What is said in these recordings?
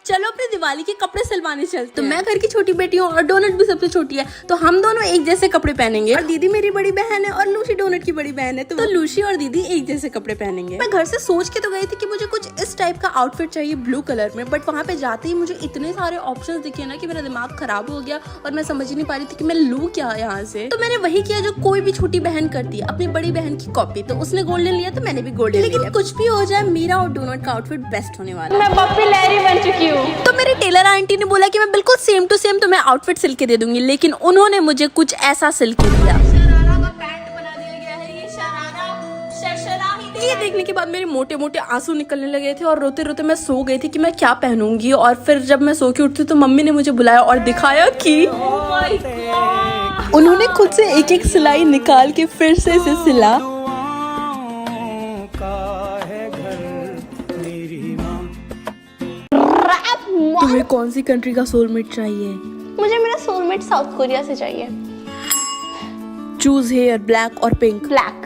चलो अपने दिवाली के कपड़े सिलवाने चलते तो मैं घर की छोटी बेटी हूँ और डोनट भी सबसे छोटी है, तो हम दोनों एक जैसे कपड़े पहनेंगे। और दीदी मेरी बड़ी बहन है और लूसी डोनट की बड़ी बहन है, तो लूसी और दीदी एक जैसे कपड़े पहनेंगे। मैं घर से सोच के तो गई थी कि मुझे कुछ इस टाइप का आउटफिट चाहिए ब्लू कलर में, बट वहाँ पे जाते ही मुझे इतने सारे ऑप्शंस दिखे ना कि मेरा दिमाग खराब हो गया और मैं समझ ही नहीं पा रही थी कि मैं लूँ क्या यहाँ से। तो मैंने वही किया जो कोई भी छोटी बहन करती है, अपनी बड़ी बहन की कॉपी। तो उसने गोल्डन लिया तो मैंने भी गोल्डन लिया। लेकिन कुछ भी हो जाए, मेरा और डोनट का आउटफिट बेस्ट होने वाला है। मैं पप्पी लहरी बन चुकी हूँ। तो मेरे टेलर आंटी ने बोला कि मैं बिल्कुल सेम टू सेम तुम्हें आउटफिट सिल के दे दूंगी, लेकिन उन्होंने मुझे कुछ ऐसा सिल के दिया। ये देखने के बाद मेरे मोटे मोटे आंसू निकलने लगे थे और रोते रोते मैं सो गई थी कि मैं क्या पहनूंगी। और फिर जब मैं सो के उठती तो मम्मी ने मुझे बुलाया और दिखाया कि उन्होंने खुद से एक एक सिलाई निकाल के फिर से इसे सिला। तुम्हें कौन सी कंट्री का सोलमेट चाहिए? मुझे मेरा सोलमेट साउथ कोरिया से चाहिए। चूज हेयर, ब्लैक और पिंक। ब्लैक।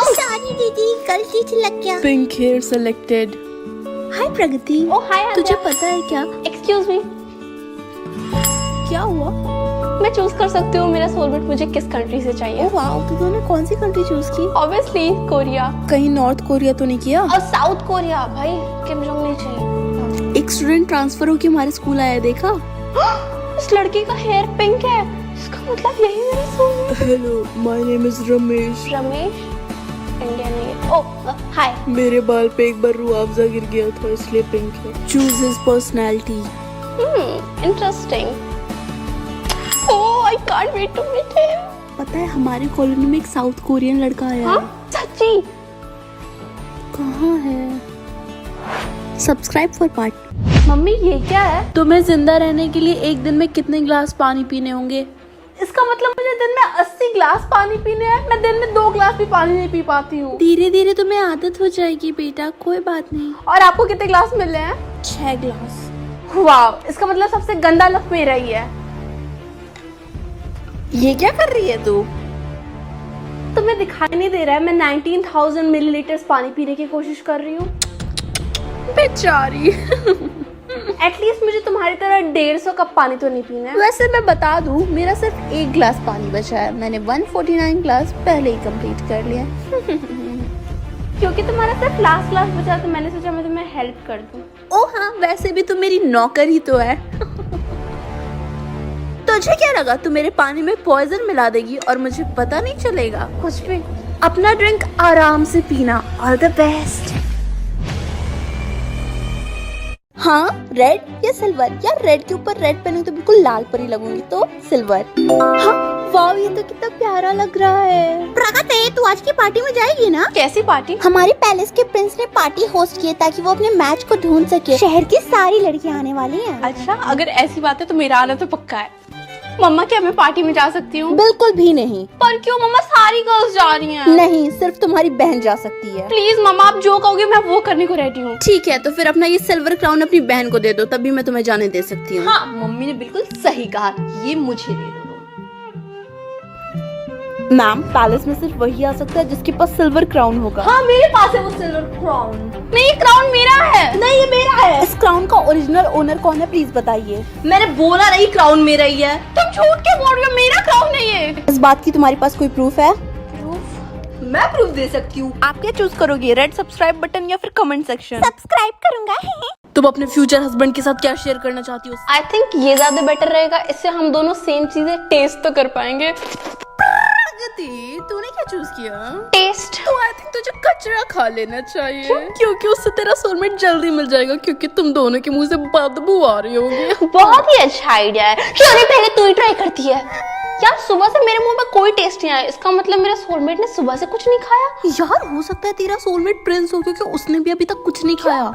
सॉरी दीदी, गलती से लग गया। Pink hair selected. Hi Pragati. Oh hi. तुझे पता है क्या? एक्सक्यूज मी, क्या हुआ? मैं चूज कर सकती हूँ मेरा सोलमेट मुझे किस कंट्री से चाहिए? वाओ, तो तूने कौन सी कंट्री चूज की? Obviously Korea. कहीं नॉर्थ कोरिया तो नहीं किया? और साउथ कोरिया। भाई किम जोंग नहीं चाहिए। एक स्टूडेंट ट्रांसफर होके हमारे स्कूल आया, देखा? इस लड़की का हेयर पिंक है, इसका मतलब यही मेरा soulmate. Hello, my name is Ramesh. Ramesh Indian नहीं। ओह हाय। मेरे बाल पे एक बार रुआवजा गिर गया था, इसलिए पिंक है। Choose his personality. Interesting. Oh I can't wait to meet him. पता है हमारे कॉलोनी में एक साउथ कोरियन लड़का आया है। सच्ची? कहाँ है? Subscribe for part. मम्मी ये क्या है? तुम्हें जिंदा रहने के लिए एक दिन में कितने गिलास पानी पीने होंगे? इसका मतलब मुझे दिन में 80 ग्लास पानी पीने हैं। मैं दिन में 2 ग्लास भी पानी नहीं पी पाती हूँ। धीरे धीरे तुम्हें आदत हो जाएगी बेटा, कोई बात नहीं। और आपको कितने ग्लास मिले हैं? 6 ग्लास। वाह, इसका मतलब सबसे गंदा लक मेरा ही है। ये क्या कर रही है तू? तुम्हें दिखाई नहीं दे रहा है मैं 19,000 मिलीलीटर पानी पीने की कोशिश कर रही हूँ। बेचारी। एटलीस्ट मुझे तुम्हारी तरह 150 कप पानी तो नहीं पीना है। वैसे मैं बता दूं, मेरा सिर्फ 1 ग्लास पानी बचा है। मैंने 149 ग्लास पहले ही कंप्लीट कर लिया। क्योंकि तुम्हारा सिर्फ लास्ट ग्लास बचा तो मैंने सोचा मैं तुम्हें हेल्प कर दूं। ओ हाँ, वैसे भी तू मेरी नौकर ही तो है। तुझे क्या लगा तू मेरे पानी में पॉइजन मिला देगी और मुझे पता नहीं चलेगा? कुछ भी। अपना ड्रिंक आराम से पीना। All the best. हाँ, रेड या सिल्वर? यार रेड के ऊपर रेड पहनूं तो बिल्कुल लाल परी लगूंगी, तो सिल्वर। हाँ, वाव, ये तो कितना प्यारा लग रहा है। प्रगति, तू आज की पार्टी में जाएगी ना? कैसी पार्टी? हमारे पैलेस के प्रिंस ने पार्टी होस्ट की है ताकि वो अपने मैच को ढूंढ सके। शहर की सारी लड़कियां आने वाली हैं। अच्छा, अगर ऐसी बात है तो मेरा आना तो पक्का है। मम्मा, क्या मैं पार्टी में जा सकती हूँ? बिल्कुल भी नहीं। पर क्यों मम्मा, सारी गर्ल्स जा रही हैं। नहीं, सिर्फ तुम्हारी बहन जा सकती है। प्लीज मम्मा, आप जो कहोगे मैं वो करने को रेडी हूँ। ठीक है, तो फिर अपना ये सिल्वर क्राउन अपनी बहन को दे दो, तभी मैं तुम्हें जाने दे सकती हूँ। हाँ, मम्मी ने बिल्कुल सही कहा, ये मुझे दे दो। मैम, पैलेस में सिर्फ वही आ सकता है जिसके पास सिल्वर क्राउन होगा। हाँ, मेरे पास है वो सिल्वर क्राउन। नहीं, क्राउन मेरा है। नहीं, ये मेरा है। इस क्राउन का ओरिजिनल ओनर कौन है, प्लीज बताइए। मैंने बोला नहीं क्राउन मेरा ही है। तुम झूठ क्यों बोल रही हो? मेरा क्राउन नहीं है। इस बात की तुम्हारे पास कोई प्रूफ है? मैं प्रूफ दे सकती हूँ। आप क्या चूज करोगे, रेड सब्सक्राइब बटन या फिर कमेंट सेक्शन? सब्सक्राइब करूंगा। तुम अपने फ्यूचर हस्बैंड के साथ क्या शेयर करना चाहती हो? आई थिंक ये ज्यादा बेटर रहेगा, इससे हम दोनों सेम चीजें टेस्ट तो कर पाएंगे। तूने क्या चूज किया? टेस्ट। तो आई थिंक तुझे कचरा खा लेना चाहिए। क्योंकि उससे तेरा सोलमेट जल्दी मिल जाएगा, क्योंकि तुम दोनों के मुंह से बदबू आ रही होगी। बहुत ही अच्छा आइडिया है। क्यों नहीं पहले तू ही ट्राई करती है? यार सुबह से मेरे मुंह में कोई टेस्ट नहीं आया, इसका मतलब मेरा सोलमेट ने सुबह से कुछ नहीं खाया। यार हो सकता है तेरा सोलमेट प्रिंस हो, क्योंकि उसने भी अभी तक कुछ नहीं खाया।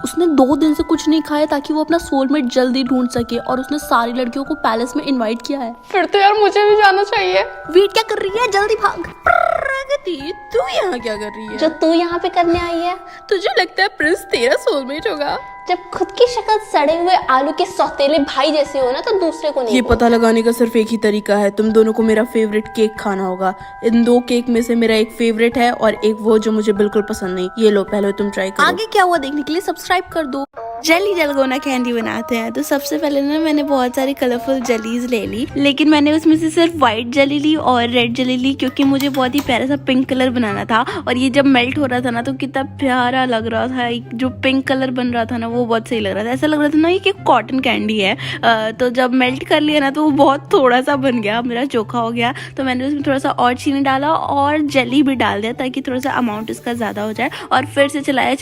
उसने 2 दिन से कुछ नहीं खाया ताकि वो अपना सोलमेट जल्दी ढूंढ सके, और उसने सारी लड़कियों को पैलेस में इनवाइट किया है। फिर तो यार मुझे भी जाना चाहिए। वेट क्या कर रही है, जल्दी भाग। प्रगति, तू यहाँ क्या कर रही है? जो तू यहाँ पे करने आई है? तुझे लगता है प्रिंस तेरा सोलमेट होगा? जब खुद की शक्ल सड़े हुए आलू के सौतेले भाई जैसे हो ना, तो दूसरे को नहीं। ये पता लगाने का सिर्फ एक ही तरीका है, तुम दोनों को मेरा फेवरेट केक खाना होगा। इन 2 केक में से मेरा एक फेवरेट है और एक वो जो मुझे बिल्कुल पसंद नहीं। ये लो, पहले तुम ट्राई करो। आगे क्या हुआ देखने के लिए सब्सक्राइब कर दो। जेली डलगोना कैंडी बनाते हैं। तो सबसे पहले ना मैंने बहुत सारी कलरफुल जेलीज ले ली, लेकिन मैंने उसमें से सिर्फ व्हाइट जेली ली और रेड जेली ली, क्योंकि मुझे बहुत ही प्यारा सा पिंक कलर बनाना था। और ये जब मेल्ट हो रहा था ना तो कितना प्यारा लग रहा था, जो पिंक कलर बन रहा था ना वो बहुत सही लग रहा था। ऐसा लग रहा था ना कि कॉटन कैंडी है। तो जब मेल्ट कर लिया ना तो वो बहुत थोड़ा सा बन गया, मेरा चोखा हो गया। तो मैंने उसमें थोड़ा सा और चीनी डाला और जेली भी डाल दिया ताकि थोड़ा सा अमाउंट इसका ज़्यादा हो जाए। और फिर से चलाया,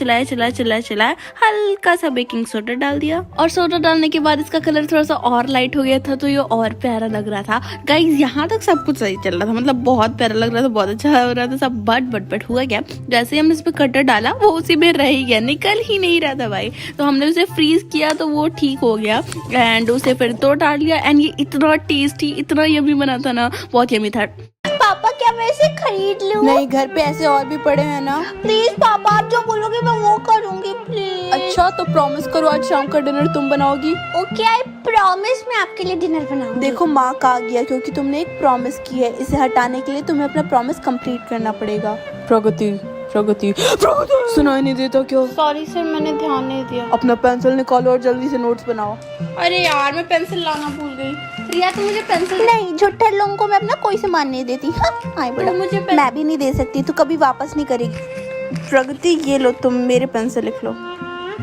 हल्का सा बेकिंग सोडा डाल दिया। और सोडा डालने के बाद इसका कलर थोड़ा सा और लाइट हो गया था, तो ये और प्यारा लग रहा था। गाइस यहाँ तक सब कुछ सही चल रहा था, मतलब बहुत प्यारा लग रहा था, बहुत अच्छा हो रहा था सब। बट हुआ क्या, जैसे हमने इस पे कटर डाला वो उसी में रह ही गया, निकल ही नहीं रहा था भाई। तो हमने उसे फ्रीज किया तो वो ठीक हो गया एंड उसे फिर तो डाल लिया। एंड ये इतना टेस्टी, इतना यमी बना था ना, बहुत यमी था। पापा क्या मैं इसे खरीद लूं? नहीं, घर पे ऐसे और भी पड़े हैं ना। प्लीज पापा, आप जो बोलोगे मैं वो करूंगी प्लीज। अच्छा तो प्रॉमिस करो आज शाम का डिनर तुम बनाओगी। ओके, आई प्रॉमिस मैं आपके लिए डिनर बनाऊंगी। देखो माँ का आ गया, क्योंकि तुमने एक प्रॉमिस की है, इसे हटाने के लिए तुम्हें अपना प्रॉमिस कंप्लीट करना पड़ेगा। प्रगति सुनाई नहीं देता क्यों? सॉरी सर, मैंने ध्यान नहीं दिया। अपना पेंसिल निकालो और जल्दी से नोट्स बनाओ। अरे यार, मैं पेंसिल लाना भूल गई। रिया तो मुझे पेंसिल नहीं, झूठे लोगों को मैं अपना कोई सामान नहीं देती। हाँ, आई बड़ा, मुझे मैं भी नहीं दे सकती, तू कभी वापस नहीं करेगी। प्रगति ये लो, तुम मेरे पेंसिल लिख लो।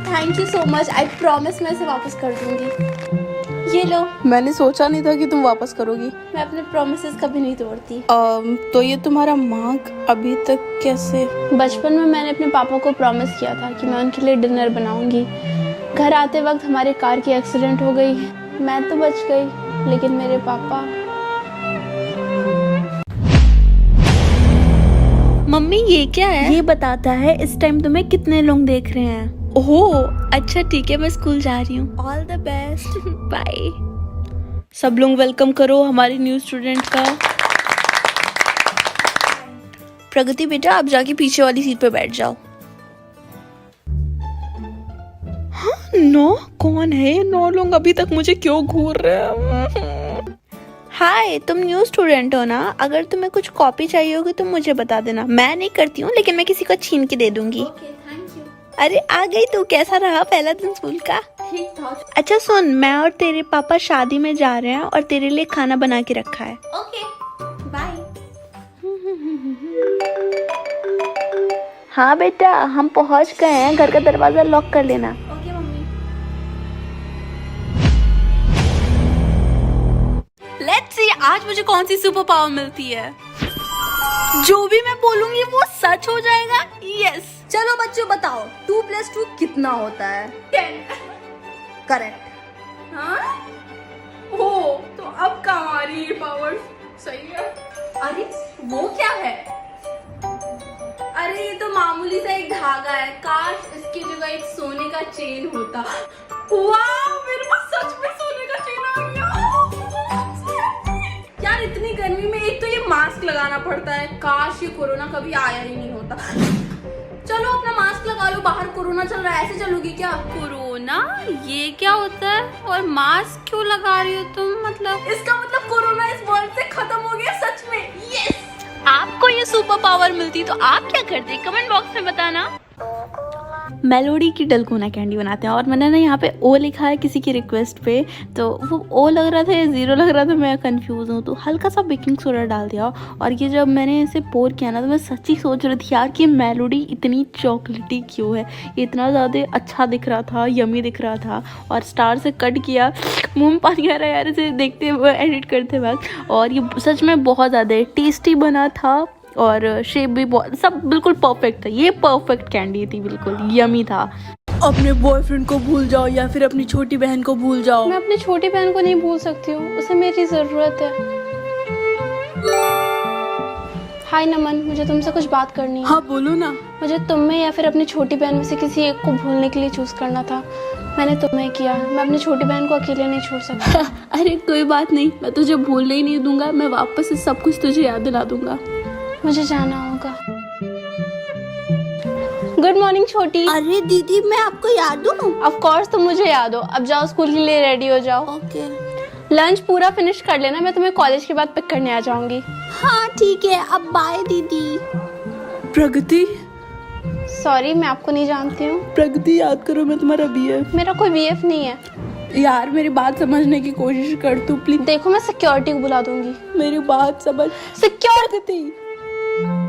Thank you so much, I promise मैं इसे वापस कर दूंगी। ये लो। मैंने सोचा नहीं था कि तुम वापस करोगी। मैं अपने प्रोमिसेस कभी नहीं तोड़ती। तो ये तुम्हारा मार्क अभी तक कैसे? बचपन में मैंने अपने पापा को प्रॉमिस किया था कि मैं उनके लिए डिनर बनाऊंगी। घर आते वक्त हमारे कार की एक्सीडेंट हो गई। मैं तो बच गई, लेकिन मेरे पापा। मम्मी ये क्या है? ये बताता है इस टाइम तुम्हें कितने लोग देख रहे हैं। ओह अच्छा ठीक है, मैं स्कूल जा रही हूँ। All the best, bye. सब लोग वेलकम करो हमारे न्यू स्टूडेंट का। प्रगति बेटा, आप जाके पीछे वाली सीट पे बैठ जाओ। हाँ, 9 कौन है? 9 लोग अभी तक मुझे क्यों घूर रहे हैं? हाय, तुम न्यू स्टूडेंट हो ना? अगर तुम्हें कुछ कॉपी चाहिए होगी तो मुझे बता देना। मैं नहीं करती हूँ, लेकिन मैं किसी को छीन के दे दूंगी। अरे आ गई तू, कैसा रहा पहला दिन स्कूल का? ठीक था। अच्छा सुन, मैं और तेरे पापा शादी में जा रहे हैं और तेरे लिए खाना बना के रखा है। Okay, bye. हाँ बेटा, हम पहुंच गए हैं, घर का दरवाजा लॉक कर लेना। Okay mummy. लेट्स सी आज मुझे कौन सी सुपर पावर मिलती है। जो भी मैं बोलूंगी वो सच हो जाएगा। यस। चलो बच्चों बताओ, 2 + 2 कितना होता है? 10। करेक्ट। हाँ? हो तो अब कहाँ आ रही है पावर? सही है। अरे वो क्या है? अरे ये तो मामूली सा एक धागा है, काश इसकी जगह एक सोने का चेन होता। वाह, मेरे पास सच में सोने का चेन आ गया। यार इतनी गर्मी में एक तो ये मास्क लगाना पड़ता है, काश ये कोरोना कभी आया ही नहीं होता। चलो अपना मास्क लगा लो, बाहर कोरोना चल रहा है, ऐसे चलोगी क्या? कोरोना ये क्या होता है और मास्क क्यों लगा रही हो तुम? मतलब इसका मतलब कोरोना इस वर्ल्ड से खत्म हो गया सच में। यस। आपको ये सुपर पावर मिलती तो आप क्या करते? कमेंट बॉक्स में बताना। मेलोडी की डलगोना कैंडी बनाते हैं और मैंने ना यहाँ पे ओ लिखा है किसी की रिक्वेस्ट पे, तो वो ओ लग रहा था या 0 लग रहा था, मैं कंफ्यूज हूँ। तो हल्का सा बेकिंग सोडा डाल दिया और ये जब मैंने इसे पोर किया ना तो मैं सच्ची सोच रही थी यार कि मेलोडी इतनी चॉकलेटी क्यों है, ये इतना ज़्यादा अच्छा दिख रहा था, यमी दिख रहा था। और स्टार से कट किया, मुँह में पानी आ रहा है यार इसे देखते हुए, एडिट करते वक्त। और ये सच में बहुत ज़्यादा टेस्टी बना था और शेप भी बहुत, सब बिल्कुल परफेक्ट था। ये परफेक्ट कैंडी थी, बिल्कुल यमी था। अपने बॉयफ्रेंड को भूल जाओ या फिर अपनी छोटी बहन को भूल जाओ। मैं अपनी छोटी बहन को नहीं भूल सकती हूँ, उसे मेरी जरूरत है। हाय नमन, मुझे तुमसे कुछ बात करनी है। हाँ बोलो ना। मुझे तुम में या फिर अपनी छोटी बहन में से किसी एक को भूलने के लिए चूज करना था। मैंने तुम्हें किया, मैं अपनी छोटी बहन को अकेले नहीं छोड़ सकती। अरे कोई बात नहीं, मैं तुझे भूलने ही नहीं दूंगा, मैं वापस से सब कुछ तुझे याद दिला दूंगा। मुझे जाना होगा। गुड मॉर्निंग छोटी। अरे दीदी, मैं आपको याद हूँ? ऑफ कोर्स तुम मुझे याद हो। अब जाओ स्कूल के लिए रेडी हो जाओ। ओके। लंच पूरा फिनिश कर लेना, मैं तुम्हें कॉलेज के बाद पिक करने आ जाऊंगी। हाँ ठीक है, अब बाय दीदी। प्रगति सॉरी, मैं आपको नहीं जानती हूँ। प्रगति, याद करो मैं तुम्हारा BF। मेरा कोई BF नहीं है। यार मेरी बात समझने की कोशिश कर तू प्लीज। देखो मैं सिक्योरिटी को बुला दूंगी। मेरी बात समझ। सिक्योरिटी प्रगति।